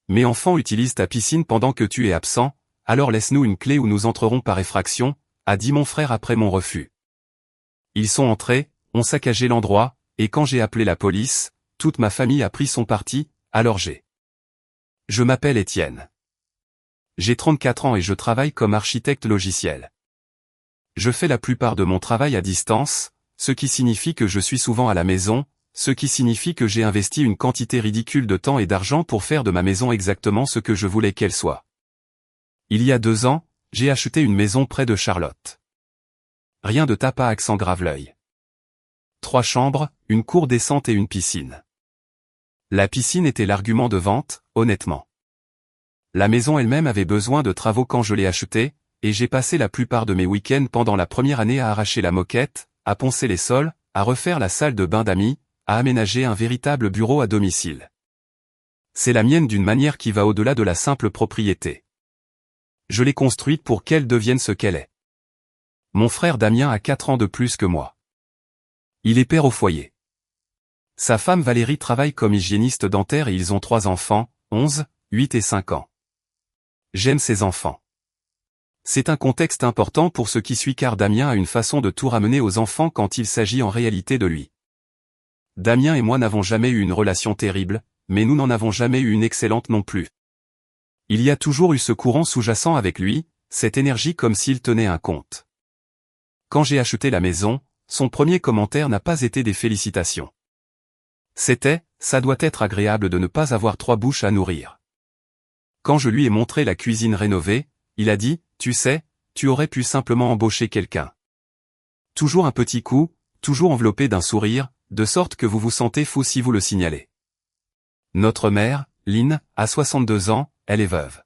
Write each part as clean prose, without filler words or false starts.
Mes enfants utilisent ta piscine pendant que tu es absent, alors laisse-nous une clé où nous entrerons par effraction, a dit mon frère après mon refus. Ils sont entrés, ont saccagé l'endroit, et quand j'ai appelé la police, toute ma famille a pris son parti, alors Je m'appelle Étienne. J'ai 34 ans et je travaille comme architecte logiciel. Je fais la plupart de mon travail à distance, ce qui signifie que je suis souvent à la maison, ce qui signifie que j'ai investi une quantité ridicule de temps et d'argent pour faire de ma maison exactement ce que je voulais qu'elle soit. Il y a 2 ans, j'ai acheté une maison près de Charlotte. Rien de tape à accent Graveleuil. 3 chambres, une cour décente et une piscine. La piscine était l'argument de vente, honnêtement. La maison elle-même avait besoin de travaux quand je l'ai achetée, et j'ai passé la plupart de mes week-ends pendant la première année à arracher la moquette, à poncer les sols, à refaire la salle de bain d'amis, à aménager un véritable bureau à domicile. C'est la mienne d'une manière qui va au-delà de la simple propriété. Je l'ai construite pour qu'elle devienne ce qu'elle est. Mon frère Damien a 4 ans de plus que moi. Il est père au foyer. Sa femme Valérie travaille comme hygiéniste dentaire et ils ont 3 enfants, 11, 8 et 5 ans. J'aime ces enfants. C'est un contexte important pour ce qui suit car Damien a une façon de tout ramener aux enfants quand il s'agit en réalité de lui. Damien et moi n'avons jamais eu une relation terrible, mais nous n'en avons jamais eu une excellente non plus. Il y a toujours eu ce courant sous-jacent avec lui, cette énergie comme s'il tenait un compte. Quand j'ai acheté la maison, son premier commentaire n'a pas été des félicitations. C'était « ça doit être agréable de ne pas avoir 3 bouches à nourrir ». Quand je lui ai montré la cuisine rénovée, il a dit « tu sais, tu aurais pu simplement embaucher quelqu'un ». Toujours un petit coup, toujours enveloppé d'un sourire, de sorte que vous vous sentez fou si vous le signalez. Notre mère, Lynn, a 62 ans, elle est veuve.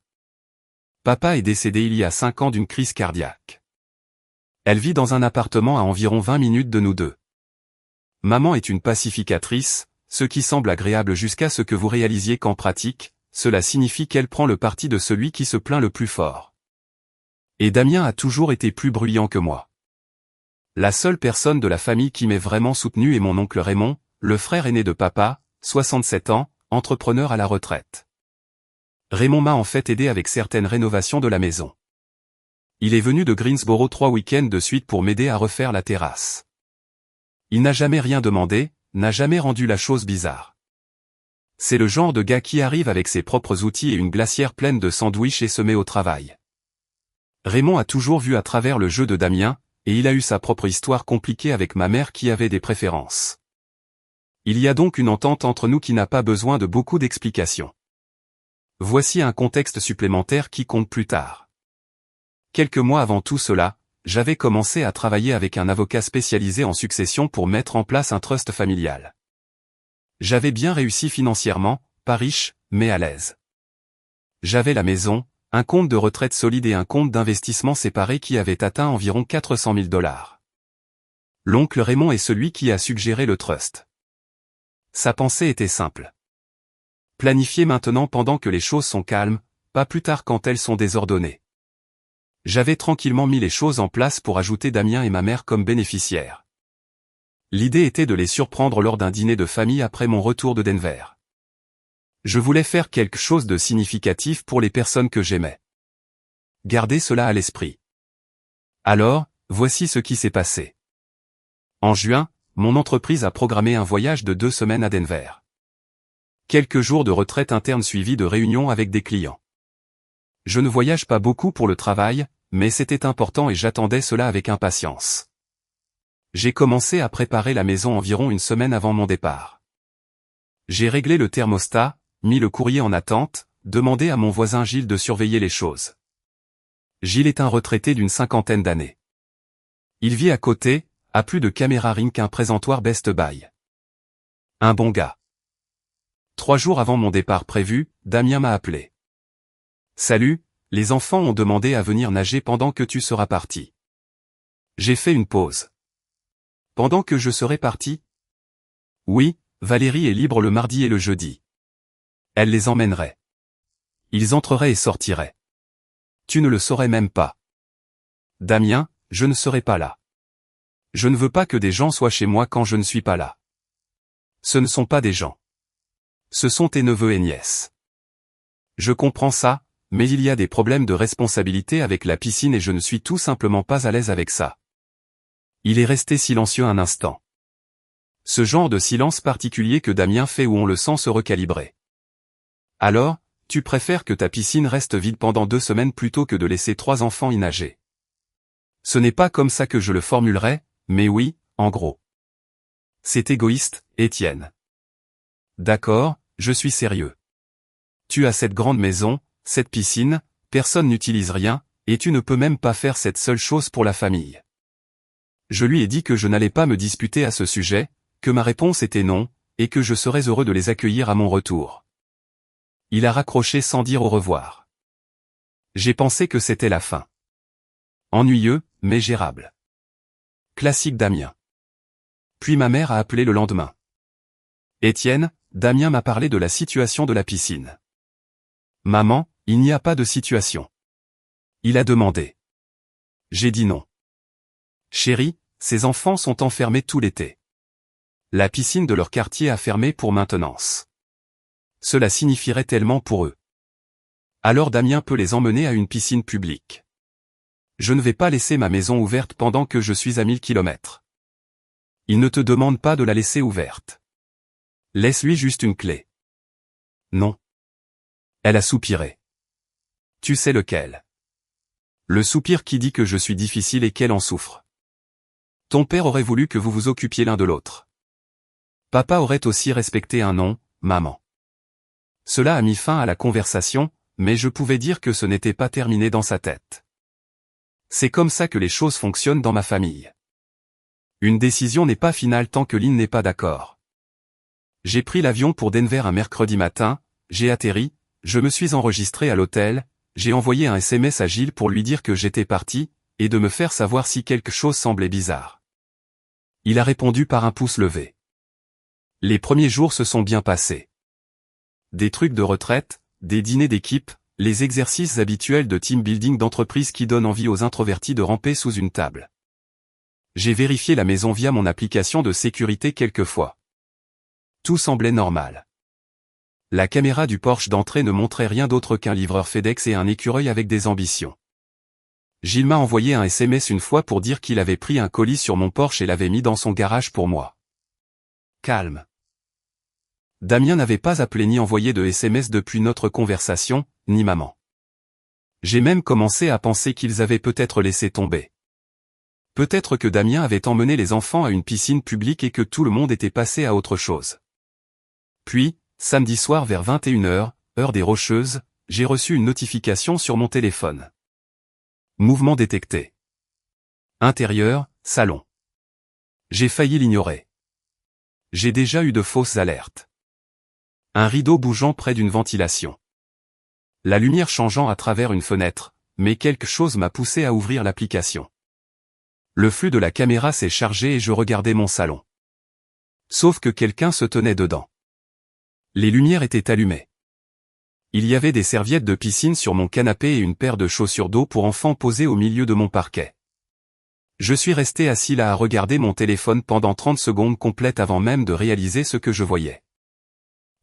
Papa est décédé il y a 5 ans d'une crise cardiaque. Elle vit dans un appartement à environ 20 minutes de nous deux. Maman est une pacificatrice, ce qui semble agréable jusqu'à ce que vous réalisiez qu'en pratique, cela signifie qu'elle prend le parti de celui qui se plaint le plus fort. Et Damien a toujours été plus bruyant que moi. La seule personne de la famille qui m'ait vraiment soutenu est mon oncle Raymond, le frère aîné de papa, 67 ans, entrepreneur à la retraite. Raymond m'a en fait aidé avec certaines rénovations de la maison. Il est venu de Greensboro 3 week-ends de suite pour m'aider à refaire la terrasse. Il n'a jamais rien demandé, n'a jamais rendu la chose bizarre. C'est le genre de gars qui arrive avec ses propres outils et une glacière pleine de sandwichs et se met au travail. Raymond a toujours vu à travers le jeu de Damien, et il a eu sa propre histoire compliquée avec ma mère qui avait des préférences. Il y a donc une entente entre nous qui n'a pas besoin de beaucoup d'explications. Voici un contexte supplémentaire qui compte plus tard. Quelques mois avant tout cela, j'avais commencé à travailler avec un avocat spécialisé en succession pour mettre en place un trust familial. J'avais bien réussi financièrement, pas riche, mais à l'aise. J'avais la maison, un compte de retraite solide et un compte d'investissement séparé qui avait atteint environ 400 000 $. L'oncle Raymond est celui qui a suggéré le trust. Sa pensée était simple. Planifier maintenant pendant que les choses sont calmes, pas plus tard quand elles sont désordonnées. J'avais tranquillement mis les choses en place pour ajouter Damien et ma mère comme bénéficiaires. L'idée était de les surprendre lors d'un dîner de famille après mon retour de Denver. Je voulais faire quelque chose de significatif pour les personnes que j'aimais. Gardez cela à l'esprit. Alors, voici ce qui s'est passé. En juin, mon entreprise a programmé un voyage de 2 semaines à Denver. Quelques jours de retraite interne suivis de réunions avec des clients. Je ne voyage pas beaucoup pour le travail, mais c'était important et j'attendais cela avec impatience. J'ai commencé à préparer la maison environ 1 semaine avant mon départ. J'ai réglé le thermostat, mis le courrier en attente, demandé à mon voisin Gilles de surveiller les choses. Gilles est un retraité d'une 50aine d'années. Il vit à côté, a plus de caméra ring qu'un présentoir Best Buy. Un bon gars. 3 jours avant mon départ prévu, Damien m'a appelé. Salut, les enfants ont demandé à venir nager pendant que tu seras parti. J'ai fait une pause. Pendant que je serai parti? Oui, Valérie est libre le mardi et le jeudi. Elle les emmènerait. Ils entreraient et sortiraient. Tu ne le saurais même pas. Damien, je ne serai pas là. Je ne veux pas que des gens soient chez moi quand je ne suis pas là. Ce ne sont pas des gens. Ce sont tes neveux et nièces. Je comprends ça, mais il y a des problèmes de responsabilité avec la piscine et je ne suis tout simplement pas à l'aise avec ça. Il est resté silencieux un instant. Ce genre de silence particulier que Damien fait où on le sent se recalibrer. Alors, tu préfères que ta piscine reste vide pendant 2 semaines plutôt que de laisser 3 enfants y nager. Ce n'est pas comme ça que je le formulerai, mais oui, en gros. C'est égoïste, Étienne. D'accord, je suis sérieux. Tu as cette grande maison, cette piscine, personne n'utilise rien, et tu ne peux même pas faire cette seule chose pour la famille. Je lui ai dit que je n'allais pas me disputer à ce sujet, que ma réponse était non, et que je serais heureux de les accueillir à mon retour. Il a raccroché sans dire au revoir. J'ai pensé que c'était la fin. Ennuyeux, mais gérable. Classique Damien. Puis ma mère a appelé le lendemain. Étienne, Damien m'a parlé de la situation de la piscine. Maman, il n'y a pas de situation. Il a demandé. J'ai dit non. Chérie, ces enfants sont enfermés tout l'été. La piscine de leur quartier a fermé pour maintenance. Cela signifierait tellement pour eux. Alors Damien peut les emmener à une piscine publique. Je ne vais pas laisser ma maison ouverte pendant que je suis à 1000 km. Il ne te demande pas de la laisser ouverte. Laisse-lui juste une clé. Non. Elle a soupiré. Tu sais lequel. Le soupir qui dit que je suis difficile et qu'elle en souffre. Ton père aurait voulu que vous vous occupiez l'un de l'autre. Papa aurait aussi respecté un non, maman. Cela a mis fin à la conversation, mais je pouvais dire que ce n'était pas terminé dans sa tête. C'est comme ça que les choses fonctionnent dans ma famille. Une décision n'est pas finale tant que Lynn n'est pas d'accord. J'ai pris l'avion pour Denver un mercredi matin, j'ai atterri, je me suis enregistré à l'hôtel, j'ai envoyé un SMS à Gilles pour lui dire que j'étais parti, et de me faire savoir si quelque chose semblait bizarre. Il a répondu par un pouce levé. Les premiers jours se sont bien passés. Des trucs de retraite, des dîners d'équipe, les exercices habituels de team building d'entreprise qui donnent envie aux introvertis de ramper sous une table. J'ai vérifié la maison via mon application de sécurité quelques fois. Tout semblait normal. La caméra du Porsche d'entrée ne montrait rien d'autre qu'un livreur FedEx et un écureuil avec des ambitions. Gilles m'a envoyé un SMS une fois pour dire qu'il avait pris un colis sur mon Porsche et l'avait mis dans son garage pour moi. Calme. Damien n'avait pas appelé ni envoyé de SMS depuis notre conversation, ni maman. J'ai même commencé à penser qu'ils avaient peut-être laissé tomber. Peut-être que Damien avait emmené les enfants à une piscine publique et que tout le monde était passé à autre chose. Puis, samedi soir vers 21h, heure des Rocheuses, j'ai reçu une notification sur mon téléphone. Mouvement détecté. Intérieur, salon. J'ai failli l'ignorer. J'ai déjà eu de fausses alertes. Un rideau bougeant près d'une ventilation. La lumière changeant à travers une fenêtre, mais quelque chose m'a poussé à ouvrir l'application. Le flux de la caméra s'est chargé et je regardais mon salon. Sauf que quelqu'un se tenait dedans. Les lumières étaient allumées. Il y avait des serviettes de piscine sur mon canapé et une paire de chaussures d'eau pour enfants posées au milieu de mon parquet. Je suis resté assis là à regarder mon téléphone pendant 30 secondes complètes avant même de réaliser ce que je voyais.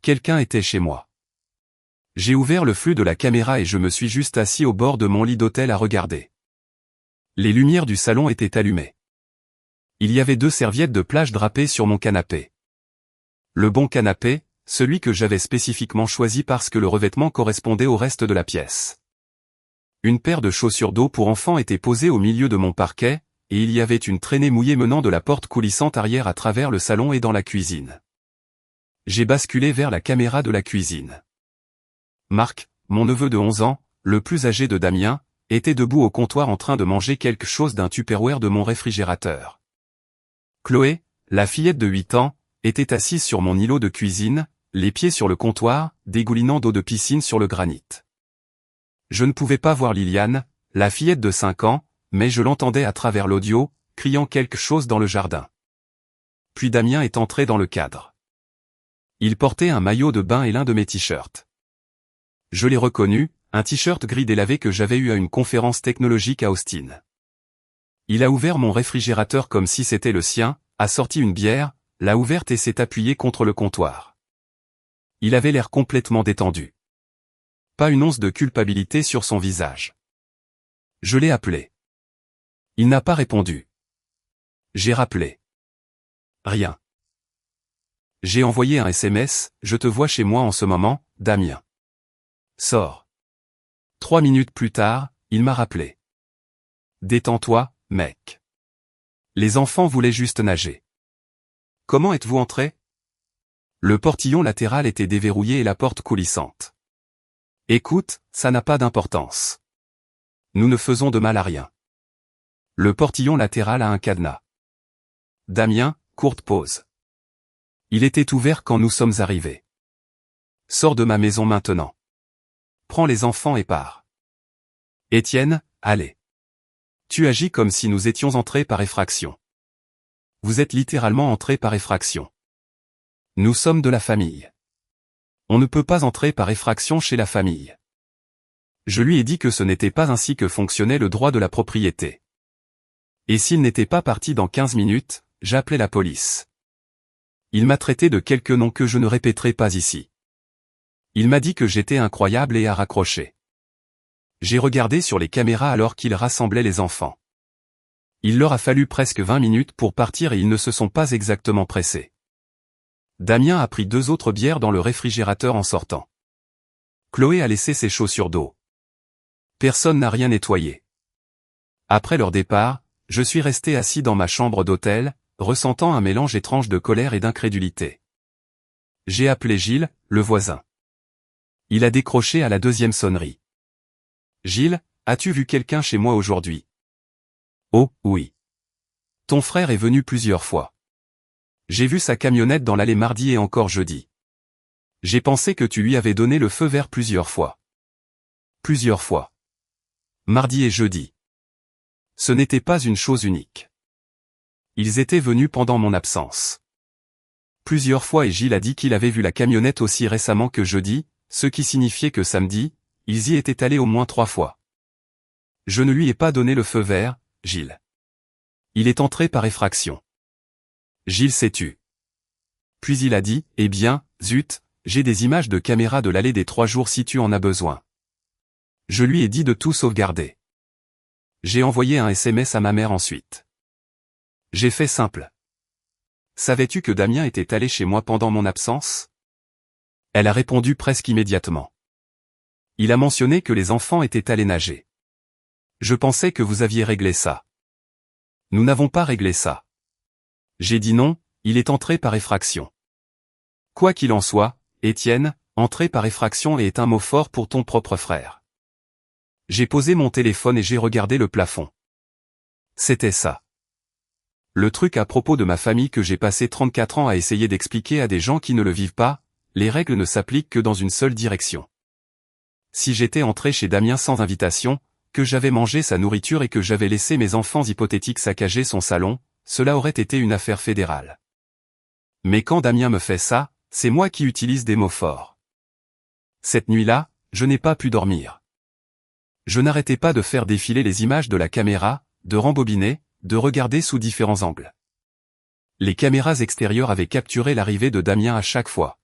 Quelqu'un était chez moi. J'ai ouvert le flux de la caméra et je me suis juste assis au bord de mon lit d'hôtel à regarder. Les lumières du salon étaient allumées. Il y avait 2 serviettes de plage drapées sur mon canapé. Le bon canapé, celui que j'avais spécifiquement choisi parce que le revêtement correspondait au reste de la pièce. Une paire de chaussures d'eau pour enfants était posée au milieu de mon parquet, et il y avait une traînée mouillée menant de la porte coulissante arrière à travers le salon et dans la cuisine. J'ai basculé vers la caméra de la cuisine. Marc, mon neveu de 11 ans, le plus âgé de Damien, était debout au comptoir en train de manger quelque chose d'un Tupperware de mon réfrigérateur. Chloé, la fillette de 8 ans, était assise sur mon îlot de cuisine, les pieds sur le comptoir, dégoulinant d'eau de piscine sur le granit. Je ne pouvais pas voir Liliane, la fillette de 5 ans, mais je l'entendais à travers l'audio, criant quelque chose dans le jardin. Puis Damien est entré dans le cadre. Il portait un maillot de bain et l'un de mes t-shirts. Je l'ai reconnu, un t-shirt gris délavé que j'avais eu à une conférence technologique à Austin. Il a ouvert mon réfrigérateur comme si c'était le sien, a sorti une bière, l'a ouverte et s'est appuyé contre le comptoir. Il avait l'air complètement détendu. pas une once de culpabilité sur son visage. Je l'ai appelé. Il n'a pas répondu. J'ai rappelé. Rien. J'ai envoyé un SMS, je te vois chez moi en ce moment, Damien. Sors. 3 minutes plus tard, il m'a rappelé. Détends-toi, mec. Les enfants voulaient juste nager. Comment êtes-vous entré? Le portillon latéral était déverrouillé et la porte coulissante. Écoute, ça n'a pas d'importance. Nous ne faisons de mal à rien. Le portillon latéral a un cadenas. Damien, courte pause. Il était ouvert quand nous sommes arrivés. Sors de ma maison maintenant. Prends les enfants et pars. Étienne, allez. Tu agis comme si nous étions entrés par effraction. Vous êtes littéralement entrés par effraction. Nous sommes de la famille. On ne peut pas entrer par effraction chez la famille. Je lui ai dit que ce n'était pas ainsi que fonctionnait le droit de la propriété. Et s'il n'était pas parti dans 15 minutes, j'appelais la police. Il m'a traité de quelques noms que je ne répéterai pas ici. Il m'a dit que j'étais incroyable et a raccroché. J'ai regardé sur les caméras alors qu'il rassemblait les enfants. Il leur a fallu presque 20 minutes pour partir et ils ne se sont pas exactement pressés. Damien a pris 2 autres bières dans le réfrigérateur en sortant. Chloé a laissé ses chaussures d'eau. Personne n'a rien nettoyé. Après leur départ, je suis resté assis dans ma chambre d'hôtel, ressentant un mélange étrange de colère et d'incrédulité. J'ai appelé Gilles, le voisin. Il a décroché à la 2e sonnerie. Gilles, as-tu vu quelqu'un chez moi aujourd'hui? Oh, oui. Ton frère est venu plusieurs fois. J'ai vu sa camionnette dans l'allée mardi et encore jeudi. J'ai pensé que tu lui avais donné le feu vert plusieurs fois. Plusieurs fois. Mardi et jeudi. Ce n'était pas une chose unique. Ils étaient venus pendant mon absence. Plusieurs fois et Gilles a dit qu'il avait vu la camionnette aussi récemment que jeudi, ce qui signifiait que samedi, ils y étaient allés au moins 3 fois. Je ne lui ai pas donné le feu vert, Gilles. Il est entré par effraction. Gilles s'est tu. Puis il a dit, eh bien, zut, j'ai des images de caméra de l'allée des 3 jours si tu en as besoin. Je lui ai dit de tout sauvegarder. J'ai envoyé un SMS à ma mère ensuite. J'ai fait simple. Savais-tu que Damien était allé chez moi pendant mon absence? Elle a répondu presque immédiatement. Il a mentionné que les enfants étaient allés nager. Je pensais que vous aviez réglé ça. Nous n'avons pas réglé ça. J'ai dit non, il est entré par effraction. Quoi qu'il en soit, Étienne, entrer par effraction est un mot fort pour ton propre frère. J'ai posé mon téléphone et j'ai regardé le plafond. C'était ça. Le truc à propos de ma famille que j'ai passé 34 ans à essayer d'expliquer à des gens qui ne le vivent pas, les règles ne s'appliquent que dans une seule direction. Si j'étais entré chez Damien sans invitation, que j'avais mangé sa nourriture et que j'avais laissé mes enfants hypothétiques saccager son salon, cela aurait été une affaire fédérale. Mais quand Damien me fait ça, c'est moi qui utilise des mots forts. Cette nuit-là, je n'ai pas pu dormir. Je n'arrêtais pas de faire défiler les images de la caméra, de rembobiner, de regarder sous différents angles. Les caméras extérieures avaient capturé l'arrivée de Damien à chaque fois.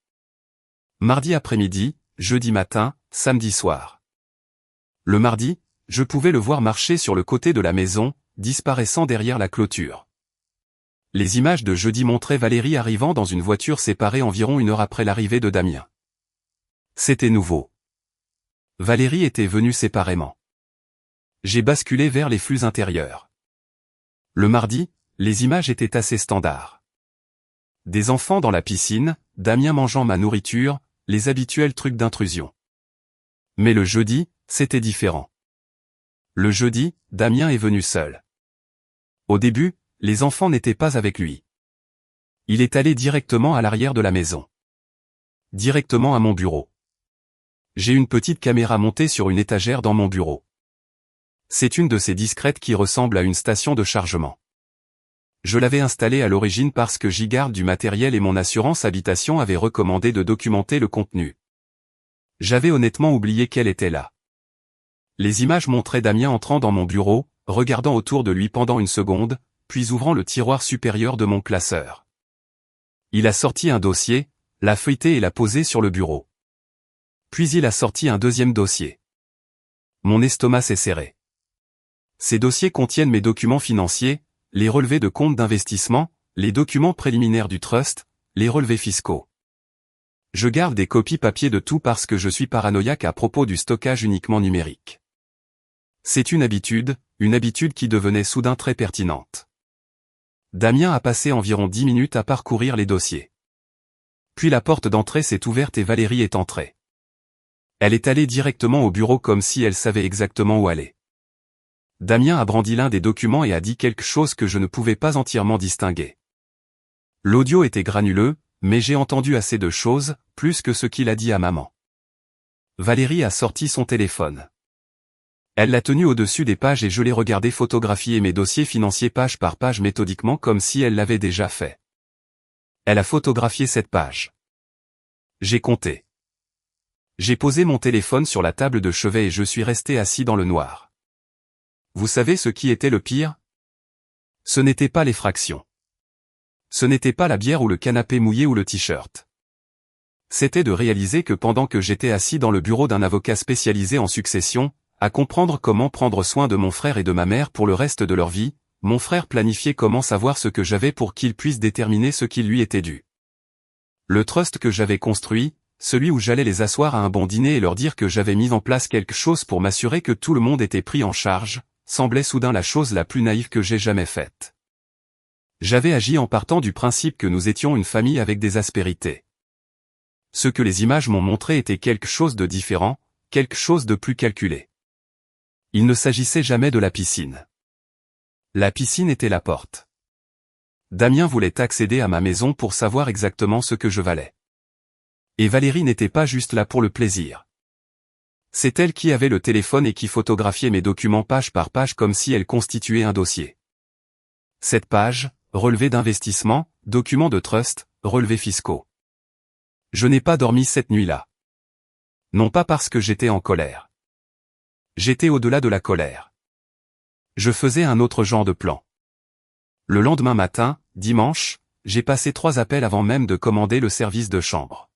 Mardi après-midi, jeudi matin, samedi soir. Le mardi, je pouvais le voir marcher sur le côté de la maison, disparaissant derrière la clôture. Les images de jeudi montraient Valérie arrivant dans une voiture séparée environ 1 heure après l'arrivée de Damien. C'était nouveau. Valérie était venue séparément. J'ai basculé vers les flux intérieurs. Le mardi, les images étaient assez standards. Des enfants dans la piscine, Damien mangeant ma nourriture, les habituels trucs d'intrusion. Mais le jeudi, c'était différent. Le jeudi, Damien est venu seul. Au début, les enfants n'étaient pas avec lui. Il est allé directement à l'arrière de la maison. Directement à mon bureau. J'ai une petite caméra montée sur une étagère dans mon bureau. C'est une de ces discrètes qui ressemble à une station de chargement. Je l'avais installée à l'origine parce que j'y garde du matériel et mon assurance habitation avait recommandé de documenter le contenu. J'avais honnêtement oublié qu'elle était là. Les images montraient Damien entrant dans mon bureau, regardant autour de lui pendant 1 seconde, puis ouvrant le tiroir supérieur de mon classeur. Il a sorti un dossier, l'a feuilleté et l'a posé sur le bureau. Puis il a sorti un deuxième dossier. Mon estomac s'est serré. Ces dossiers contiennent mes documents financiers, les relevés de comptes d'investissement, les documents préliminaires du trust, les relevés fiscaux. Je garde des copies papier de tout parce que je suis paranoïaque à propos du stockage uniquement numérique. C'est une habitude qui devenait soudain très pertinente. Damien a passé environ 10 minutes à parcourir les dossiers. Puis la porte d'entrée s'est ouverte et Valérie est entrée. Elle est allée directement au bureau comme si elle savait exactement où aller. Damien a brandi l'un des documents et a dit quelque chose que je ne pouvais pas entièrement distinguer. L'audio était granuleux, mais j'ai entendu assez de choses, plus que ce qu'il a dit à maman. Valérie a sorti son téléphone. Elle l'a tenu au-dessus des pages et je l'ai regardé photographier mes dossiers financiers page par page méthodiquement comme si elle l'avait déjà fait. Elle a photographié cette page. J'ai compté. J'ai posé mon téléphone sur la table de chevet et je suis resté assis dans le noir. Vous savez ce qui était le pire? Ce n'était pas les fractions. Ce n'était pas la bière ou le canapé mouillé ou le t-shirt. C'était de réaliser que pendant que j'étais assis dans le bureau d'un avocat spécialisé en succession, à comprendre comment prendre soin de mon frère et de ma mère pour le reste de leur vie, mon frère planifiait comment savoir ce que j'avais pour qu'il puisse déterminer ce qui lui était dû. Le trust que j'avais construit, celui où j'allais les asseoir à un bon dîner et leur dire que j'avais mis en place quelque chose pour m'assurer que tout le monde était pris en charge, semblait soudain la chose la plus naïve que j'ai jamais faite. J'avais agi en partant du principe que nous étions une famille avec des aspérités. Ce que les images m'ont montré était quelque chose de différent, quelque chose de plus calculé. Il ne s'agissait jamais de la piscine. La piscine était la porte. Damien voulait accéder à ma maison pour savoir exactement ce que je valais. Et Valérie n'était pas juste là pour le plaisir. C'est elle qui avait le téléphone et qui photographiait mes documents page par page comme si elle constituait un dossier. Cette page, relevé d'investissement, documents de trust, relevés fiscaux. Je n'ai pas dormi cette nuit-là. Non pas parce que j'étais en colère. J'étais au-delà de la colère. Je faisais un autre genre de plan. Le lendemain matin, dimanche, j'ai passé 3 appels avant même de commander le service de chambre.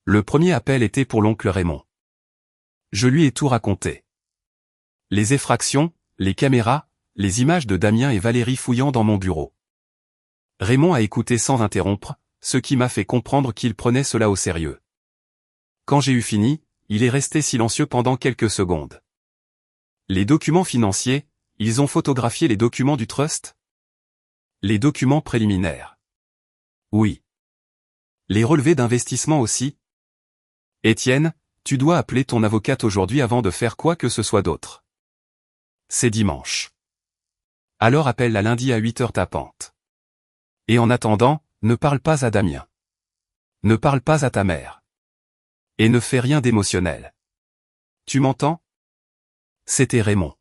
Le premier appel était pour l'oncle Raymond. Je lui ai tout raconté. Les effractions, les caméras, les images de Damien et Valérie fouillant dans mon bureau. Raymond a écouté sans interrompre, ce qui m'a fait comprendre qu'il prenait cela au sérieux. Quand j'ai eu fini, il est resté silencieux pendant quelques secondes. Les documents financiers, ils ont photographié les documents du trust? Les documents préliminaires. Oui. Les relevés d'investissement aussi? Étienne, tu dois appeler ton avocate aujourd'hui avant de faire quoi que ce soit d'autre. C'est dimanche. Alors appelle-la lundi à 8h tapante. Et en attendant, ne parle pas à Damien. Ne parle pas à ta mère. Et ne fais rien d'émotionnel. Tu m'entends? C'était Raymond.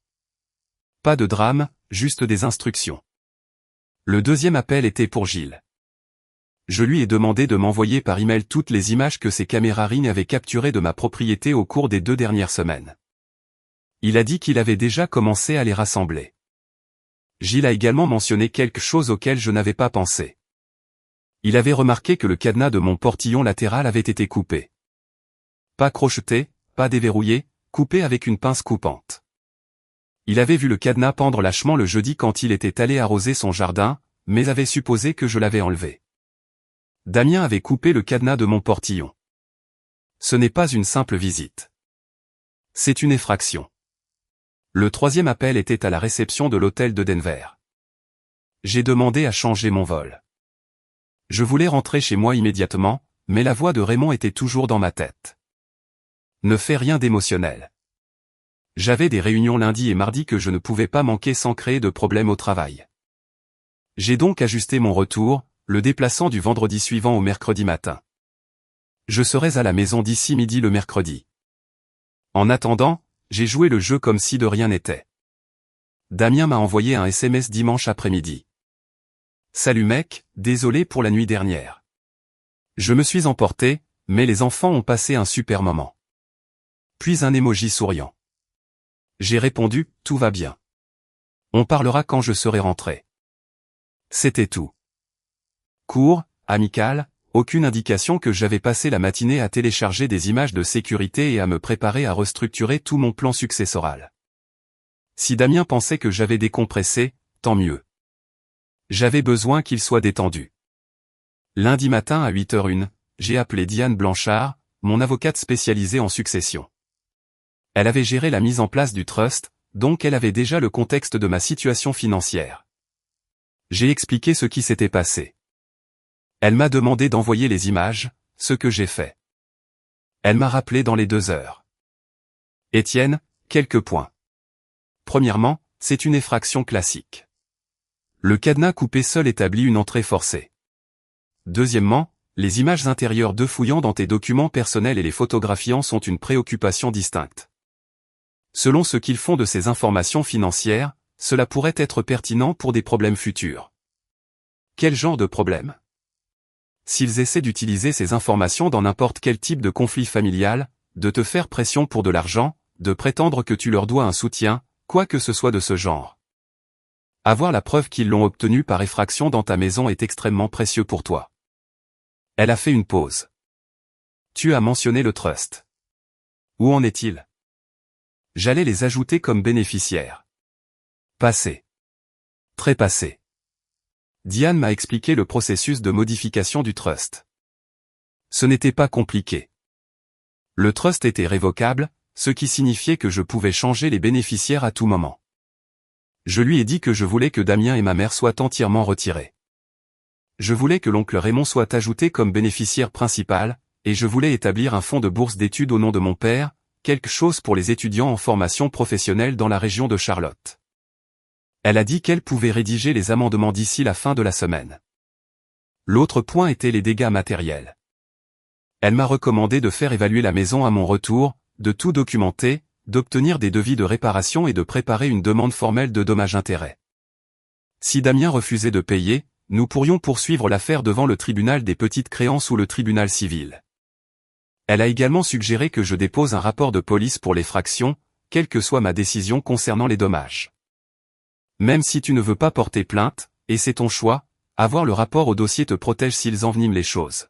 Pas de drame, juste des instructions. Le deuxième appel était pour Gilles. Je lui ai demandé de m'envoyer par email toutes les images que ses caméras Ring avaient capturées de ma propriété au cours des 2 dernières semaines. Il a dit qu'il avait déjà commencé à les rassembler. Gilles a également mentionné quelque chose auquel je n'avais pas pensé. Il avait remarqué que le cadenas de mon portillon latéral avait été coupé. Pas crocheté, pas déverrouillé, coupé avec une pince coupante. Il avait vu le cadenas pendre lâchement le jeudi quand il était allé arroser son jardin, mais avait supposé que je l'avais enlevé. Damien avait coupé le cadenas de mon portillon. Ce n'est pas une simple visite. C'est une effraction. Le troisième appel était à la réception de l'hôtel de Denver. J'ai demandé à changer mon vol. Je voulais rentrer chez moi immédiatement, mais la voix de Raymond était toujours dans ma tête. Ne fais rien d'émotionnel. J'avais des réunions lundi et mardi que je ne pouvais pas manquer sans créer de problème au travail. J'ai donc ajusté mon retour, le déplaçant du vendredi suivant au mercredi matin. Je serai à la maison d'ici midi le mercredi. En attendant, j'ai joué le jeu comme si de rien n'était. Damien m'a envoyé un SMS dimanche après-midi. Salut mec, désolé pour la nuit dernière. Je me suis emporté, mais les enfants ont passé un super moment. Puis un emoji souriant. J'ai répondu, tout va bien. On parlera quand je serai rentré. C'était tout. Court, amical, aucune indication que j'avais passé la matinée à télécharger des images de sécurité et à me préparer à restructurer tout mon plan successoral. Si Damien pensait que j'avais décompressé, tant mieux. J'avais besoin qu'il soit détendu. Lundi matin à 8h01, j'ai appelé Diane Blanchard, mon avocate spécialisée en succession. Elle avait géré la mise en place du trust, donc elle avait déjà le contexte de ma situation financière. J'ai expliqué ce qui s'était passé. Elle m'a demandé d'envoyer les images, ce que j'ai fait. Elle m'a rappelé dans les 2 heures. Étienne, quelques points. Premièrement, c'est une effraction classique. Le cadenas coupé seul établit une entrée forcée. Deuxièmement, les images intérieures de fouillant dans tes documents personnels et les photographiant sont une préoccupation distincte. Selon ce qu'ils font de ces informations financières, cela pourrait être pertinent pour des problèmes futurs. Quel genre de problème? S'ils essaient d'utiliser ces informations dans n'importe quel type de conflit familial, de te faire pression pour de l'argent, de prétendre que tu leur dois un soutien, quoi que ce soit de ce genre. Avoir la preuve qu'ils l'ont obtenu par effraction dans ta maison est extrêmement précieux pour toi. Elle a fait une pause. Tu as mentionné le trust. Où en est-il? J'allais les ajouter comme bénéficiaires. Passé. Très passé. Diane m'a expliqué le processus de modification du trust. Ce n'était pas compliqué. Le trust était révocable, ce qui signifiait que je pouvais changer les bénéficiaires à tout moment. Je lui ai dit que je voulais que Damien et ma mère soient entièrement retirés. Je voulais que l'oncle Raymond soit ajouté comme bénéficiaire principal, et je voulais établir un fonds de bourse d'études au nom de mon père, quelque chose pour les étudiants en formation professionnelle dans la région de Charlotte. Elle a dit qu'elle pouvait rédiger les amendements d'ici la fin de la semaine. L'autre point était les dégâts matériels. Elle m'a recommandé de faire évaluer la maison à mon retour, de tout documenter, d'obtenir des devis de réparation et de préparer une demande formelle de dommages-intérêts. Si Damien refusait de payer, nous pourrions poursuivre l'affaire devant le tribunal des petites créances ou le tribunal civil. Elle a également suggéré que je dépose un rapport de police pour l'effraction, quelle que soit ma décision concernant les dommages. Même si tu ne veux pas porter plainte, et c'est ton choix, avoir le rapport au dossier te protège s'ils enveniment les choses.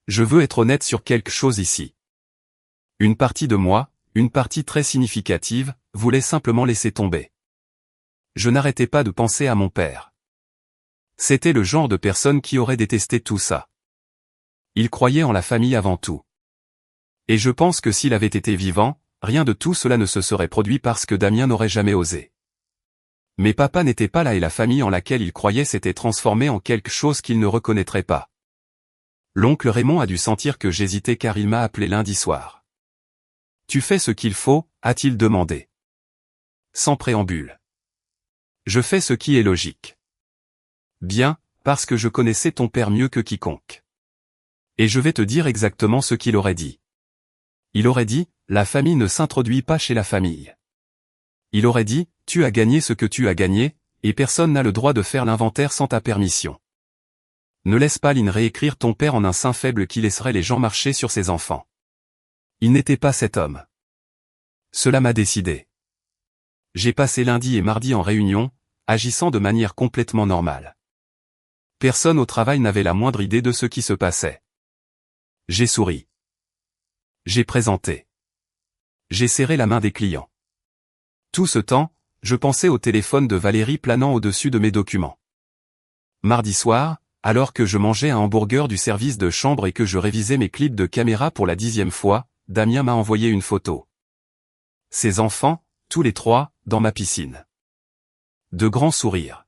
Je veux être honnête sur quelque chose ici. Une partie de moi, une partie très significative, voulait simplement laisser tomber. Je n'arrêtais pas de penser à mon père. C'était le genre de personne qui aurait détesté tout ça. Il croyait en la famille avant tout. Et je pense que s'il avait été vivant, rien de tout cela ne se serait produit parce que Damien n'aurait jamais osé. Mais papa n'était pas là et la famille en laquelle il croyait s'était transformée en quelque chose qu'il ne reconnaîtrait pas. L'oncle Raymond a dû sentir que j'hésitais car il m'a appelé lundi soir. « Tu fais ce qu'il faut ?» a-t-il demandé. Sans préambule. Je fais ce qui est logique. Bien, parce que je connaissais ton père mieux que quiconque. Et je vais te dire exactement ce qu'il aurait dit. Il aurait dit, la famille ne s'introduit pas chez la famille. Il aurait dit, tu as gagné ce que tu as gagné, et personne n'a le droit de faire l'inventaire sans ta permission. Ne laisse pas Lynn réécrire ton père en un saint faible qui laisserait les gens marcher sur ses enfants. Il n'était pas cet homme. Cela m'a décidé. J'ai passé lundi et mardi en réunion, agissant de manière complètement normale. Personne au travail n'avait la moindre idée de ce qui se passait. J'ai souri. J'ai présenté. J'ai serré la main des clients. Tout ce temps, je pensais au téléphone de Valérie planant au-dessus de mes documents. Mardi soir, alors que je mangeais un hamburger du service de chambre et que je révisais mes clips de caméra pour la 10e fois, Damien m'a envoyé une photo. Ses enfants, tous les 3, dans ma piscine. De grands sourires.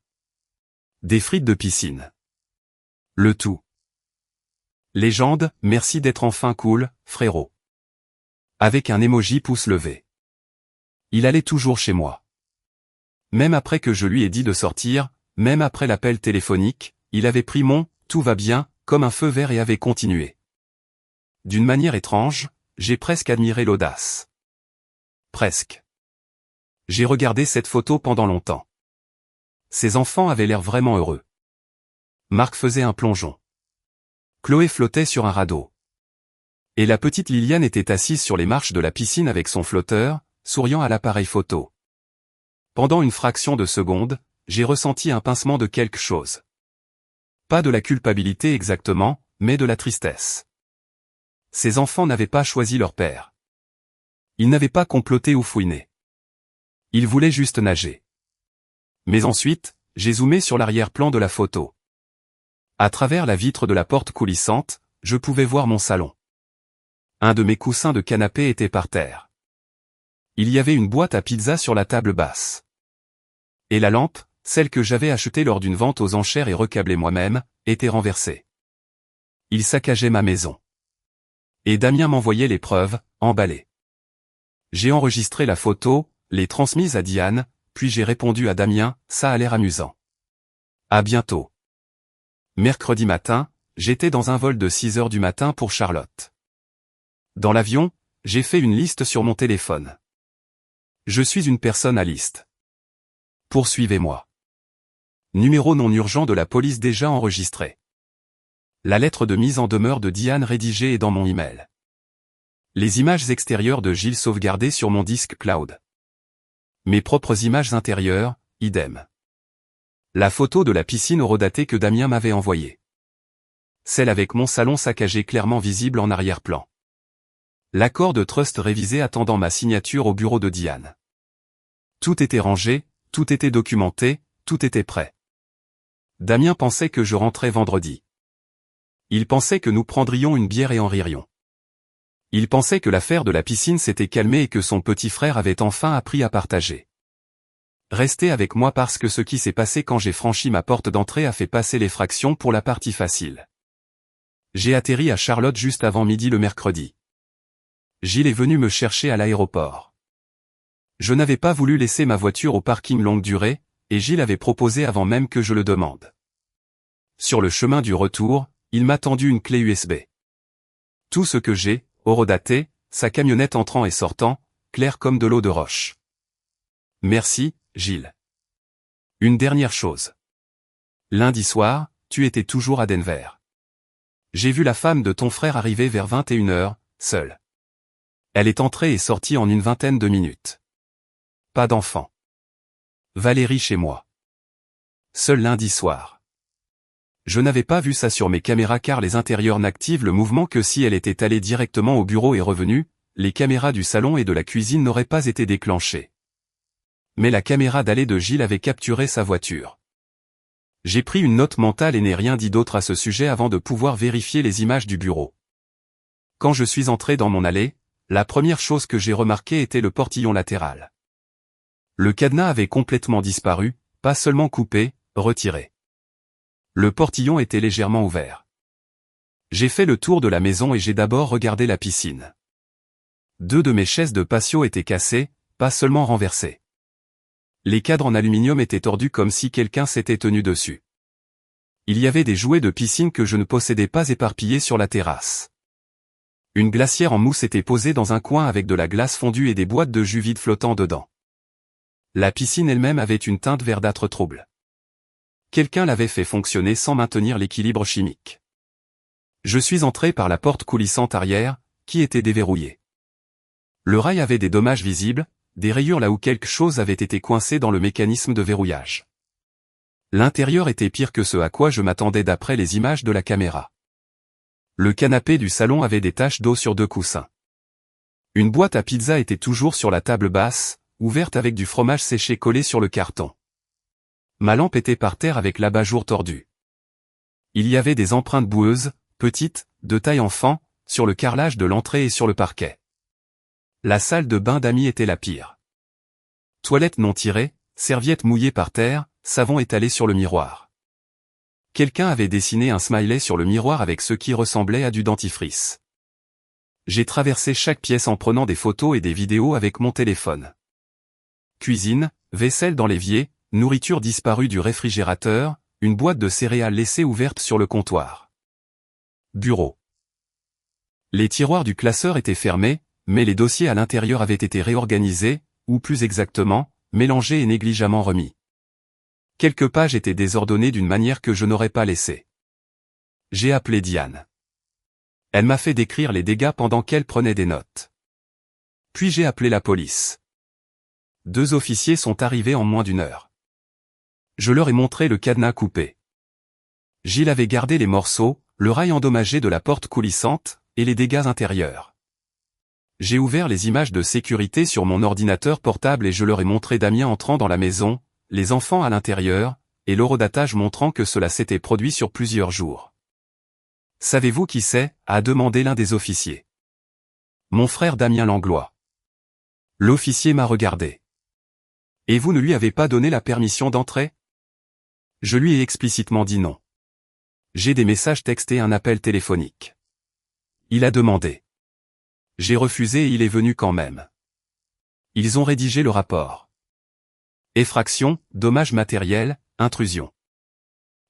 Des frites de piscine. Le tout. Légende, merci d'être enfin cool, frérot. Avec un emoji pouce levé. Il allait toujours chez moi. Même après que je lui ai dit de sortir, même après l'appel téléphonique, il avait pris mon « tout va bien » comme un feu vert et avait continué. D'une manière étrange, j'ai presque admiré l'audace. Presque. J'ai regardé cette photo pendant longtemps. Ses enfants avaient l'air vraiment heureux. Marc faisait un plongeon. Chloé flottait sur un radeau. Et la petite Liliane était assise sur les marches de la piscine avec son flotteur, souriant à l'appareil photo. Pendant une fraction de seconde, j'ai ressenti un pincement de quelque chose. Pas de la culpabilité exactement, mais de la tristesse. Ces enfants n'avaient pas choisi leur père. Ils n'avaient pas comploté ou fouiné. Ils voulaient juste nager. Mais ensuite, j'ai zoomé sur l'arrière-plan de la photo. À travers la vitre de la porte coulissante, je pouvais voir mon salon. Un de mes coussins de canapé était par terre. Il y avait une boîte à pizza sur la table basse. Et la lampe, celle que j'avais achetée lors d'une vente aux enchères et recablée moi-même, était renversée. Il saccageait ma maison. Et Damien m'envoyait les preuves, emballées. J'ai enregistré la photo, l'ai transmise à Diane, puis j'ai répondu à Damien, ça a l'air amusant. À bientôt. Mercredi matin, j'étais dans un vol de 6 heures du matin pour Charlotte. Dans l'avion, j'ai fait une liste sur mon téléphone. Je suis une personne à liste. Poursuivez-moi. Numéro non urgent de la police déjà enregistré. La lettre de mise en demeure de Diane rédigée est dans mon email. Les images extérieures de Gilles sauvegardées sur mon disque cloud. Mes propres images intérieures, idem. La photo de la piscine horodatée que Damien m'avait envoyée. Celle avec mon salon saccagé clairement visible en arrière-plan. L'accord de trust révisé attendant ma signature au bureau de Diane. Tout était rangé, tout était documenté, tout était prêt. Damien pensait que je rentrais vendredi. Il pensait que nous prendrions une bière et en ririons. Il pensait que l'affaire de la piscine s'était calmée et que son petit frère avait enfin appris à partager. Restez avec moi parce que ce qui s'est passé quand j'ai franchi ma porte d'entrée a fait passer les fractions pour la partie facile. J'ai atterri à Charlotte juste avant midi le mercredi. Gilles est venu me chercher à l'aéroport. Je n'avais pas voulu laisser ma voiture au parking longue durée, et Gilles avait proposé avant même que je le demande. Sur le chemin du retour, il m'a tendu une clé USB. Tout ce que j'ai, horodaté, sa camionnette entrant et sortant, clair comme de l'eau de roche. Merci, Gilles. Une dernière chose. Lundi soir, tu étais toujours à Denver. J'ai vu la femme de ton frère arriver vers 21h, seule. Elle est entrée et sortie en une vingtaine de minutes. Pas d'enfant. Valérie chez moi. Seul lundi soir. Je n'avais pas vu ça sur mes caméras car les intérieurs n'activent le mouvement que si elle était allée directement au bureau et revenue, les caméras du salon et de la cuisine n'auraient pas été déclenchées. Mais la caméra d'aller de Gilles avait capturé sa voiture. J'ai pris une note mentale et n'ai rien dit d'autre à ce sujet avant de pouvoir vérifier les images du bureau. Quand je suis entré dans mon allée, la première chose que j'ai remarquée était le portillon latéral. Le cadenas avait complètement disparu, pas seulement coupé, retiré. Le portillon était légèrement ouvert. J'ai fait le tour de la maison et j'ai d'abord regardé la piscine. 2 de mes chaises de patio étaient cassées, pas seulement renversées. Les cadres en aluminium étaient tordus comme si quelqu'un s'était tenu dessus. Il y avait des jouets de piscine que je ne possédais pas éparpillés sur la terrasse. Une glacière en mousse était posée dans un coin avec de la glace fondue et des boîtes de jus vide flottant dedans. La piscine elle-même avait une teinte verdâtre trouble. Quelqu'un l'avait fait fonctionner sans maintenir l'équilibre chimique. Je suis entré par la porte coulissante arrière, qui était déverrouillée. Le rail avait des dommages visibles, des rayures là où quelque chose avait été coincé dans le mécanisme de verrouillage. L'intérieur était pire que ce à quoi je m'attendais d'après les images de la caméra. Le canapé du salon avait des taches d'eau sur 2 coussins. Une boîte à pizza était toujours sur la table basse, ouverte avec du fromage séché collé sur le carton. Ma lampe était par terre avec l'abat-jour tordu. Il y avait des empreintes boueuses, petites, de taille enfant, sur le carrelage de l'entrée et sur le parquet. La salle de bain d'amis était la pire. Toilette non tirée, serviettes mouillées par terre, savon étalé sur le miroir. Quelqu'un avait dessiné un smiley sur le miroir avec ce qui ressemblait à du dentifrice. J'ai traversé chaque pièce en prenant des photos et des vidéos avec mon téléphone. Cuisine, vaisselle dans l'évier, nourriture disparue du réfrigérateur, une boîte de céréales laissée ouverte sur le comptoir. Bureau. Les tiroirs du classeur étaient fermés, mais les dossiers à l'intérieur avaient été réorganisés, ou plus exactement, mélangés et négligemment remis. Quelques pages étaient désordonnées d'une manière que je n'aurais pas laissée. J'ai appelé Diane. Elle m'a fait décrire les dégâts pendant qu'elle prenait des notes. Puis j'ai appelé la police. 2 officiers sont arrivés en moins d'1 heure. Je leur ai montré le cadenas coupé. Gilles avait gardé les morceaux, le rail endommagé de la porte coulissante, et les dégâts intérieurs. J'ai ouvert les images de sécurité sur mon ordinateur portable et je leur ai montré Damien entrant dans la maison, les enfants à l'intérieur, et l'horodatage montrant que cela s'était produit sur plusieurs jours. Savez-vous qui c'est ? A demandé l'un des officiers. Mon frère Damien Langlois. L'officier m'a regardé. Et vous ne lui avez pas donné la permission d'entrer ? Je lui ai explicitement dit non. J'ai des messages textés et un appel téléphonique. Il a demandé. J'ai refusé et il est venu quand même. Ils ont rédigé le rapport. Effraction, dommages matériels, intrusion.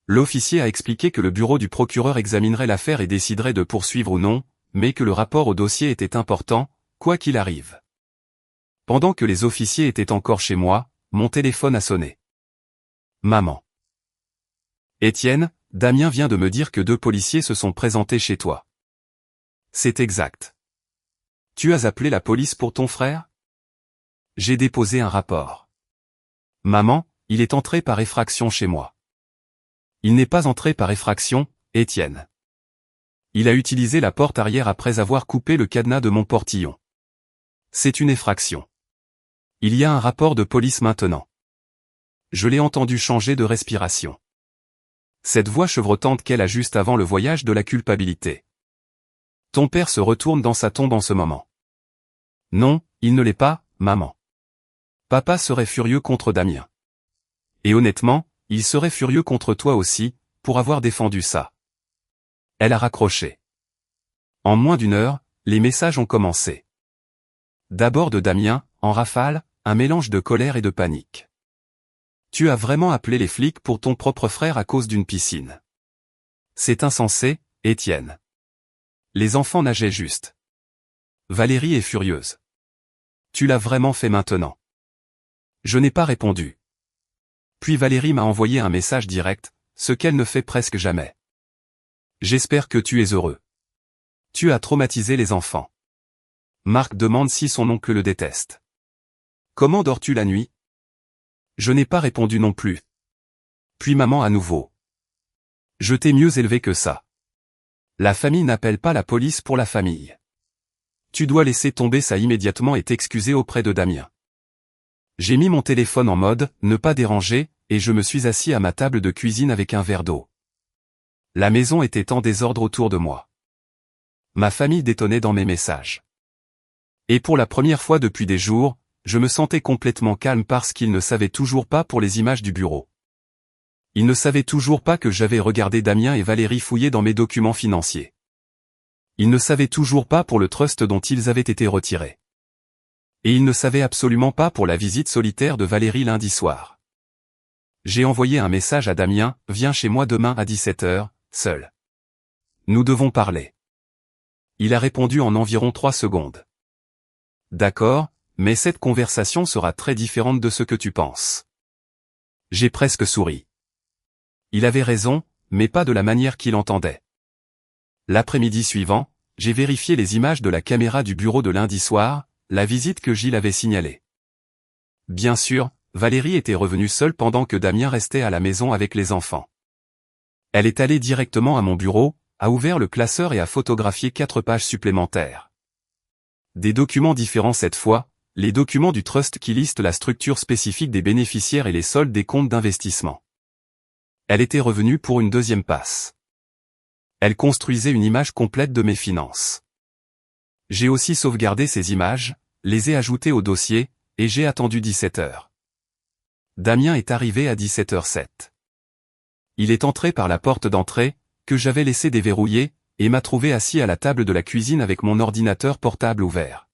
L'officier a expliqué que le bureau du procureur examinerait l'affaire et déciderait de poursuivre ou non, mais que le rapport au dossier était important, quoi qu'il arrive. Pendant que les officiers étaient encore chez moi, mon téléphone a sonné. Maman. Étienne, Damien vient de me dire que 2 policiers se sont présentés chez toi. C'est exact. Tu as appelé la police pour ton frère ? J'ai déposé un rapport. Maman, il est entré par effraction chez moi. Il n'est pas entré par effraction, Étienne. Il a utilisé la porte arrière après avoir coupé le cadenas de mon portillon. C'est une effraction. Il y a un rapport de police maintenant. Je l'ai entendu changer de respiration. Cette voix chevrotante qu'elle a juste avant le voyage de la culpabilité. Ton père se retourne dans sa tombe en ce moment. Non, il ne l'est pas, maman. Papa serait furieux contre Damien. Et honnêtement, il serait furieux contre toi aussi, pour avoir défendu ça. Elle a raccroché. En moins d'1 heure, les messages ont commencé. D'abord de Damien, en rafale, un mélange de colère et de panique. Tu as vraiment appelé les flics pour ton propre frère à cause d'une piscine. C'est insensé, Étienne. Les enfants nageaient juste. Valérie est furieuse. Tu l'as vraiment fait maintenant. Je n'ai pas répondu. Puis Valérie m'a envoyé un message direct, ce qu'elle ne fait presque jamais. J'espère que tu es heureux. Tu as traumatisé les enfants. Marc demande si son oncle le déteste. Comment dors-tu la nuit ? Je n'ai pas répondu non plus. Puis maman à nouveau. Je t'ai mieux élevé que ça. La famille n'appelle pas la police pour la famille. Tu dois laisser tomber ça immédiatement et t'excuser auprès de Damien. J'ai mis mon téléphone en mode « ne pas déranger » et je me suis assis à ma table de cuisine avec un verre d'eau. La maison était en désordre autour de moi. Ma famille détonnait dans mes messages. Et pour la première fois depuis des jours, je me sentais complètement calme parce qu'ils ne savaient toujours pas pour les images du bureau. Ils ne savaient toujours pas que j'avais regardé Damien et Valérie fouiller dans mes documents financiers. Ils ne savaient toujours pas pour le trust dont ils avaient été retirés. Et ils ne savaient absolument pas pour la visite solitaire de Valérie lundi soir. J'ai envoyé un message à Damien, « Viens chez moi demain à 17 h, seul. Nous devons parler. » Il a répondu en environ 3 secondes. D'accord, mais cette conversation sera très différente de ce que tu penses. J'ai presque souri. Il avait raison, mais pas de la manière qu'il entendait. L'après-midi suivant, j'ai vérifié les images de la caméra du bureau de lundi soir, la visite que Gilles avait signalée. Bien sûr, Valérie était revenue seule pendant que Damien restait à la maison avec les enfants. Elle est allée directement à mon bureau, a ouvert le classeur et a photographié 4 pages supplémentaires. Des documents différents cette fois, les documents du trust qui listent la structure spécifique des bénéficiaires et les soldes des comptes d'investissement. Elle était revenue pour une deuxième passe. Elle construisait une image complète de mes finances. J'ai aussi sauvegardé ces images, les ai ajoutées au dossier, et j'ai attendu 17 h. Damien est arrivé à 17h07. Il est entré par la porte d'entrée, que j'avais laissée déverrouillée, et m'a trouvé assis à la table de la cuisine avec mon ordinateur portable ouvert.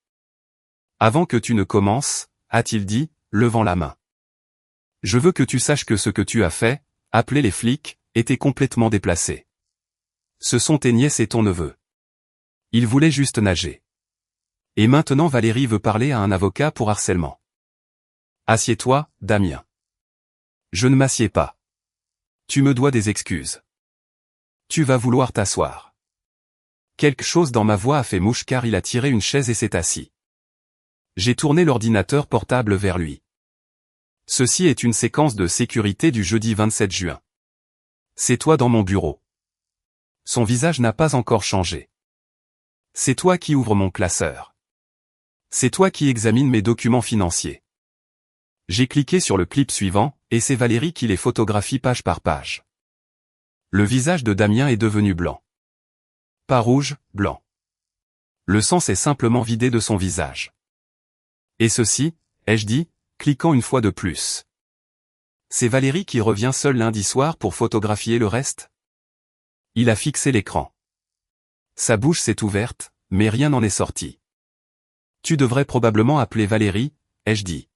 « Avant que tu ne commences, » a-t-il dit, levant la main. « Je veux que tu saches que ce que tu as fait, appeler les flics, était complètement déplacé. Ce sont tes nièces et ton neveu. Ils voulaient juste nager. Et maintenant Valérie veut parler à un avocat pour harcèlement. Assieds-toi, Damien. » Je ne m'assieds pas. Tu me dois des excuses. Tu vas vouloir t'asseoir. Quelque chose dans ma voix a fait mouche car il a tiré une chaise et s'est assis. J'ai tourné l'ordinateur portable vers lui. Ceci est une séquence de sécurité du jeudi 27 juin. C'est toi dans mon bureau. Son visage n'a pas encore changé. C'est toi qui ouvres mon classeur. C'est toi qui examines mes documents financiers. J'ai cliqué sur le clip suivant, et c'est Valérie qui les photographie page par page. Le visage de Damien est devenu blanc. Pas rouge, blanc. Le sang s'est simplement vidé de son visage. Et ceci, ai-je dit, cliquant une fois de plus. C'est Valérie qui revient seule lundi soir pour photographier le reste? Il a fixé l'écran. Sa bouche s'est ouverte, mais rien n'en est sorti. Tu devrais probablement appeler Valérie, ai-je dit.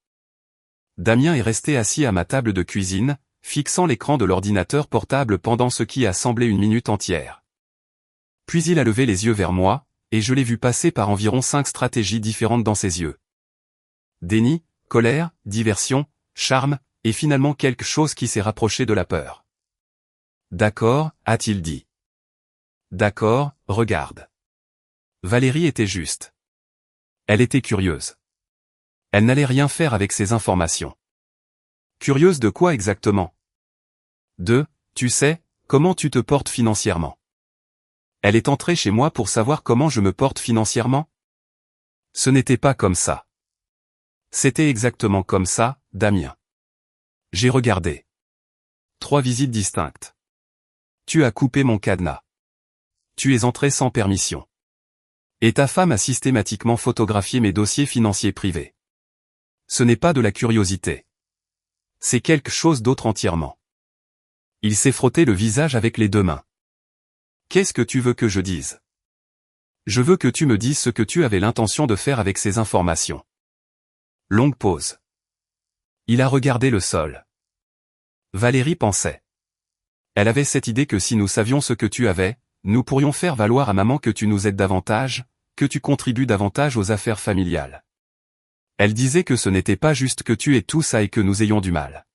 Damien est resté assis à ma table de cuisine, fixant l'écran de l'ordinateur portable pendant ce qui a semblé une minute entière. Puis il a levé les yeux vers moi, et je l'ai vu passer par environ 5 stratégies différentes dans ses yeux. Déni, colère, diversion, charme, et finalement quelque chose qui s'est rapproché de la peur. D'accord, a-t-il dit. D'accord, regarde. Valérie était juste. Elle était curieuse. Elle n'allait rien faire avec ces informations. Curieuse de quoi exactement? Tu sais, comment tu te portes financièrement. Elle est entrée chez moi pour savoir comment je me porte financièrement? Ce n'était pas comme ça. C'était exactement comme ça, Damien. J'ai regardé. 3 visites distinctes. Tu as coupé mon cadenas. Tu es entré sans permission. Et ta femme a systématiquement photographié mes dossiers financiers privés. Ce n'est pas de la curiosité. C'est quelque chose d'autre entièrement. Il s'est frotté le visage avec les 2 mains. Qu'est-ce que tu veux que je dise? Je veux que tu me dises ce que tu avais l'intention de faire avec ces informations. Longue pause. Il a regardé le sol. Valérie pensait. Elle avait cette idée que si nous savions ce que tu avais, nous pourrions faire valoir à maman que tu nous aides davantage, que tu contribues davantage aux affaires familiales. Elle disait que ce n'était pas juste que tu aies tout ça et que nous ayons du mal.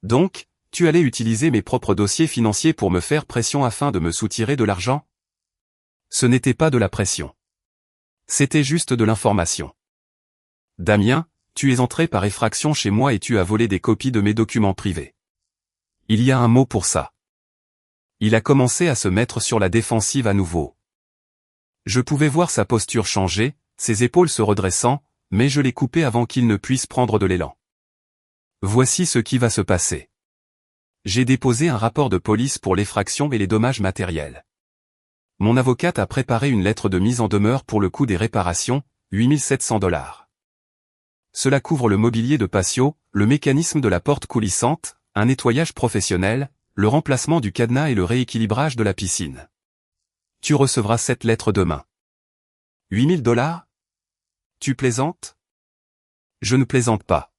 Donc, tu allais utiliser mes propres dossiers financiers pour me faire pression afin de me soutirer de l'argent? Ce n'était pas de la pression. C'était juste de l'information. Damien, tu es entré par effraction chez moi et tu as volé des copies de mes documents privés. Il y a un mot pour ça. Il a commencé à se mettre sur la défensive à nouveau. Je pouvais voir sa posture changer, ses épaules se redressant, mais je l'ai coupé avant qu'il ne puisse prendre de l'élan. Voici ce qui va se passer. J'ai déposé un rapport de police pour l'effraction et les dommages matériels. Mon avocate a préparé une lettre de mise en demeure pour le coût des réparations, $8 700. Cela couvre le mobilier de patio, le mécanisme de la porte coulissante, un nettoyage professionnel, le remplacement du cadenas et le rééquilibrage de la piscine. Tu recevras cette lettre demain. $8 000? Tu plaisantes? Je ne plaisante pas.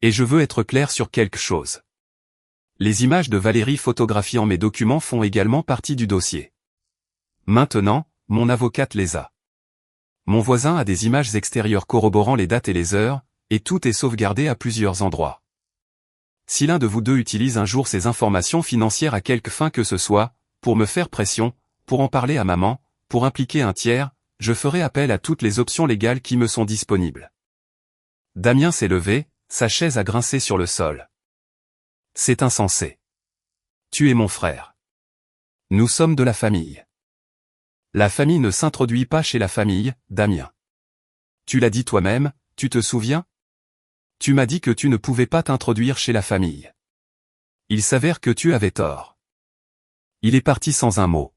Et je veux être clair sur quelque chose. Les images de Valérie photographiant mes documents font également partie du dossier. Maintenant, mon avocate les a. Mon voisin a des images extérieures corroborant les dates et les heures, et tout est sauvegardé à plusieurs endroits. Si l'un de vous deux utilise un jour ces informations financières à quelque fin que ce soit, pour me faire pression, pour en parler à maman, pour impliquer un tiers, je ferai appel à toutes les options légales qui me sont disponibles. Damien s'est levé, sa chaise a grincé sur le sol. C'est insensé. Tu es mon frère. Nous sommes de la famille. La famille ne s'introduit pas chez la famille, Damien. Tu l'as dit toi-même, tu te souviens? Tu m'as dit que tu ne pouvais pas t'introduire chez la famille. Il s'avère que tu avais tort. Il est parti sans un mot.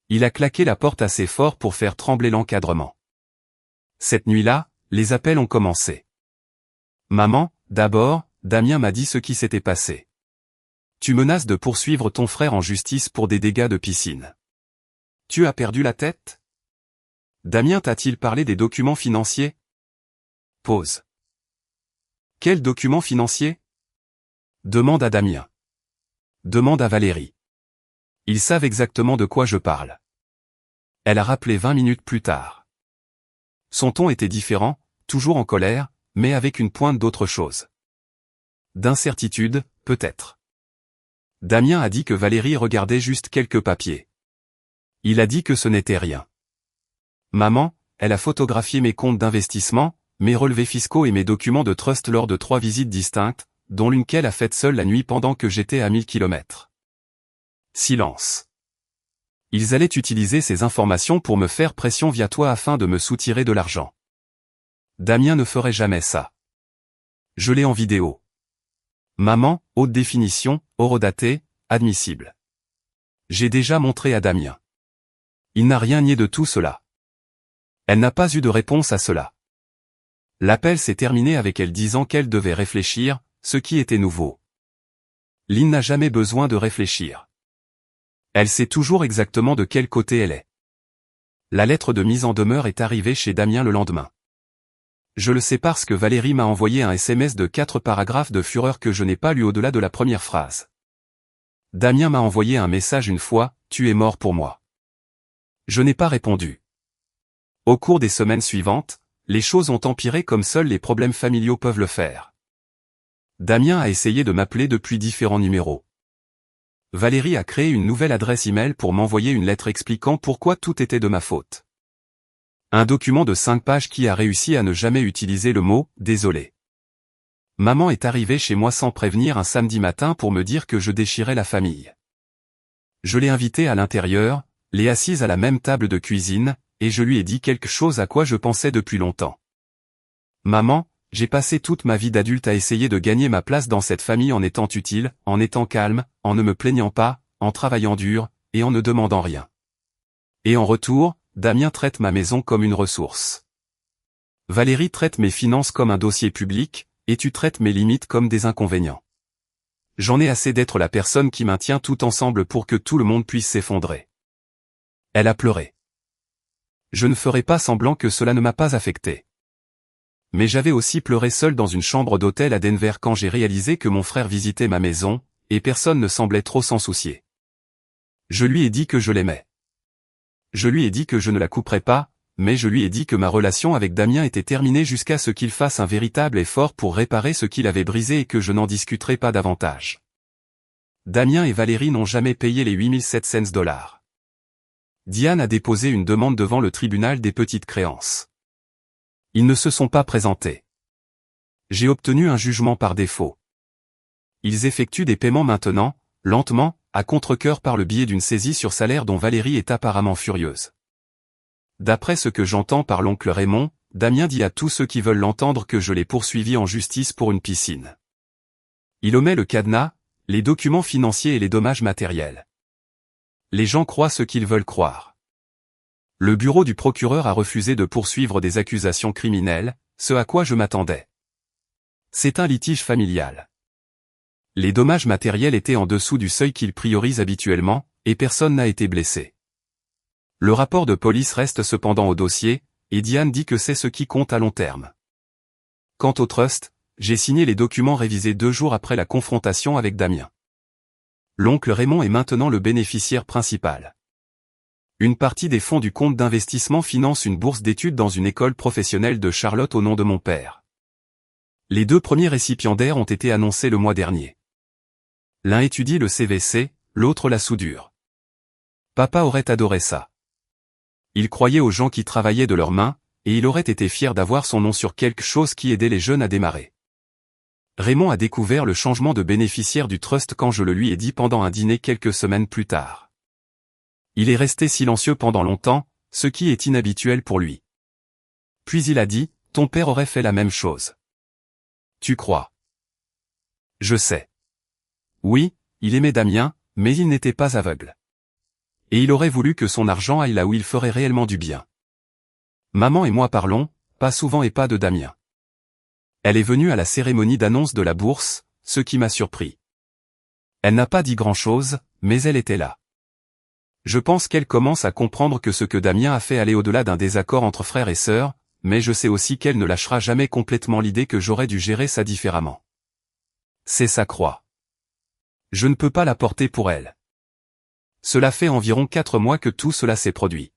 Il a claqué la porte assez fort pour faire trembler l'encadrement. Cette nuit-là, les appels ont commencé. Maman, d'abord, Damien m'a dit ce qui s'était passé. Tu menaces de poursuivre ton frère en justice pour des dégâts de piscine. Tu as perdu la tête? Damien t'a-t-il parlé des documents financiers? Pause. Quels documents financiers? Demande à Damien. Demande à Valérie. Ils savent exactement de quoi je parle. Elle a rappelé 20 minutes plus tard. Son ton était différent, toujours en colère, mais avec une pointe d'autre chose. D'incertitude, peut-être. Damien a dit que Valérie regardait juste quelques papiers. Il a dit que ce n'était rien. Maman, elle a photographié mes comptes d'investissement, mes relevés fiscaux et mes documents de trust lors de 3 visites distinctes, dont l'une qu'elle a faite seule la nuit pendant que j'étais à 1000 km. Silence. Ils allaient utiliser ces informations pour me faire pression via toi afin de me soutirer de l'argent. Damien ne ferait jamais ça. Je l'ai en vidéo. Maman, haute définition, horodatée, admissible. J'ai déjà montré à Damien. Il n'a rien nié de tout cela. Elle n'a pas eu de réponse à cela. L'appel s'est terminé avec elle disant qu'elle devait réfléchir, ce qui était nouveau. Lynn n'a jamais besoin de réfléchir. Elle sait toujours exactement de quel côté elle est. La lettre de mise en demeure est arrivée chez Damien le lendemain. Je le sais parce que Valérie m'a envoyé un SMS de 4 paragraphes de fureur que je n'ai pas lu au-delà de la première phrase. Damien m'a envoyé un message une fois, « Tu es mort pour moi ». Je n'ai pas répondu. Au cours des semaines suivantes, les choses ont empiré comme seuls les problèmes familiaux peuvent le faire. Damien a essayé de m'appeler depuis différents numéros. Valérie a créé une nouvelle adresse email pour m'envoyer une lettre expliquant pourquoi tout était de ma faute. Un document de 5 pages qui a réussi à ne jamais utiliser le mot « désolé ». Maman est arrivée chez moi sans prévenir un samedi matin pour me dire que je déchirais la famille. Je l'ai invitée à l'intérieur, l'ai assise à la même table de cuisine, et je lui ai dit quelque chose à quoi je pensais depuis longtemps. Maman, j'ai passé toute ma vie d'adulte à essayer de gagner ma place dans cette famille en étant utile, en étant calme, en ne me plaignant pas, en travaillant dur, et en ne demandant rien. Et en retour, Damien traite ma maison comme une ressource. Valérie traite mes finances comme un dossier public, et tu traites mes limites comme des inconvénients. J'en ai assez d'être la personne qui maintient tout ensemble pour que tout le monde puisse s'effondrer. Elle a pleuré. Je ne ferai pas semblant que cela ne m'a pas affecté. Mais j'avais aussi pleuré seul dans une chambre d'hôtel à Denver quand j'ai réalisé que mon frère visitait ma maison, et personne ne semblait trop s'en soucier. Je lui ai dit que je l'aimais. Je lui ai dit que je ne la couperais pas, mais je lui ai dit que ma relation avec Damien était terminée jusqu'à ce qu'il fasse un véritable effort pour réparer ce qu'il avait brisé et que je n'en discuterai pas davantage. Damien et Valérie n'ont jamais payé les 8700 $. Diane a déposé une demande devant le tribunal des petites créances. Ils ne se sont pas présentés. J'ai obtenu un jugement par défaut. Ils effectuent des paiements maintenant, lentement, à contre-cœur par le biais d'une saisie sur salaire dont Valérie est apparemment furieuse. D'après ce que j'entends par l'oncle Raymond, Damien dit à tous ceux qui veulent l'entendre que je l'ai poursuivi en justice pour une piscine. Il omet le cadenas, les documents financiers et les dommages matériels. Les gens croient ce qu'ils veulent croire. Le bureau du procureur a refusé de poursuivre des accusations criminelles, ce à quoi je m'attendais. C'est un litige familial. Les dommages matériels étaient en dessous du seuil qu'il priorise habituellement, et personne n'a été blessé. Le rapport de police reste cependant au dossier, et Diane dit que c'est ce qui compte à long terme. Quant au trust, j'ai signé les documents révisés 2 jours après la confrontation avec Damien. L'oncle Raymond est maintenant le bénéficiaire principal. Une partie des fonds du compte d'investissement finance une bourse d'études dans une école professionnelle de Charlotte au nom de mon père. Les 2 premiers récipiendaires ont été annoncés le mois dernier. L'un étudie le CVC, l'autre la soudure. Papa aurait adoré ça. Il croyait aux gens qui travaillaient de leurs mains, et il aurait été fier d'avoir son nom sur quelque chose qui aidait les jeunes à démarrer. Raymond a découvert le changement de bénéficiaire du trust quand je le lui ai dit pendant un dîner quelques semaines plus tard. Il est resté silencieux pendant longtemps, ce qui est inhabituel pour lui. Puis il a dit, « Ton père aurait fait la même chose. » Tu crois? Je sais. Oui, il aimait Damien, mais il n'était pas aveugle. Et il aurait voulu que son argent aille là où il ferait réellement du bien. Maman et moi parlons, pas souvent et pas de Damien. Elle est venue à la cérémonie d'annonce de la bourse, ce qui m'a surpris. Elle n'a pas dit grand-chose, mais elle était là. Je pense qu'elle commence à comprendre que ce que Damien a fait allait au-delà d'un désaccord entre frères et sœurs, mais je sais aussi qu'elle ne lâchera jamais complètement l'idée que j'aurais dû gérer ça différemment. C'est sa croix. Je ne peux pas la porter pour elle. Cela fait environ 4 mois que tout cela s'est produit.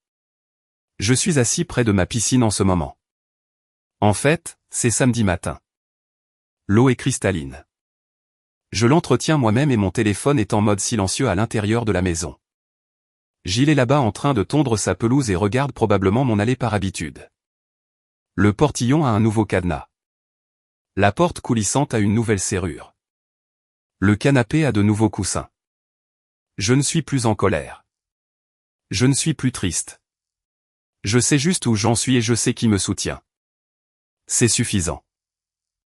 Je suis assis près de ma piscine en ce moment. En fait, c'est samedi matin. L'eau est cristalline. Je l'entretiens moi-même et mon téléphone est en mode silencieux à l'intérieur de la maison. Gilles est là-bas en train de tondre sa pelouse et regarde probablement mon allée par habitude. Le portillon a un nouveau cadenas. La porte coulissante a une nouvelle serrure. Le canapé a de nouveaux coussins. Je ne suis plus en colère. Je ne suis plus triste. Je sais juste où j'en suis et je sais qui me soutient. C'est suffisant.